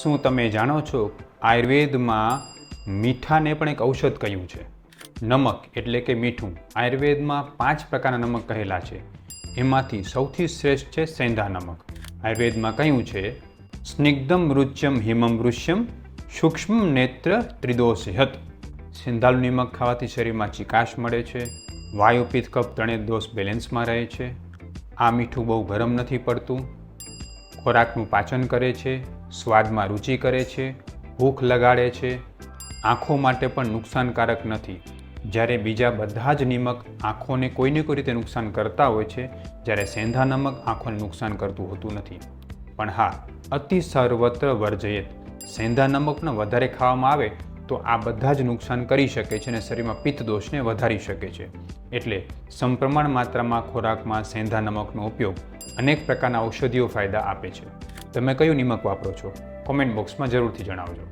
શું તમે જાણો છો આયુર્વેદમાં મીઠાને પણ એક ઔષધ કહ્યું છે? નમક એટલે કે મીઠું. આયુર્વેદમાં 5 પ્રકારના નમક કહેલા છે. એમાંથી સૌથી શ્રેષ્ઠ છે સેંધા નમક. આયુર્વેદમાં કહ્યું છે સ્નિગ્ધમ રુચ્યમ હિમમ ઋષ્યમ સૂક્ષ્મ નેત્ર ત્રિદોષયત. સેંધાનું નિમક ખાવાથી શરીરમાં ચિકાશ મળે છે, વાયુ પિત્ત કફ ત્રણેય દોષ બેલેન્સમાં રહે છે. આ મીઠું બહુ ગરમ નથી પડતું, ખોરાકનું પાચન કરે છે, સ્વાદમાં રુચિ કરે છે, ભૂખ લગાડે છે, આંખો માટે પણ નુકસાનકારક નથી. જ્યારે બીજા બધા જ નિમક આંખોને કોઈને કોઈ રીતે નુકસાન કરતા હોય છે, જ્યારે સેંધા નમક આંખોને નુકસાન કરતું હોતું નથી. પણ હા, અતિ સર્વત્ર વર્જયેત. સેંધા નમકને વધારે ખાવામાં આવે તો આ બધા જ નુકસાન કરી શકે છે અને શરીરમાં પિત્ત દોષને વધારી શકે છે. એટલે સમપ્રમાણ માત્રામાં ખોરાકમાં સેંધા નમકનો ઉપયોગ અનેક પ્રકારના ઔષધીય ફાયદા આપે છે. તમે કયું નિમક વાપરો છો? કોમેન્ટ બોક્સમાં જરૂરથી જણાવજો.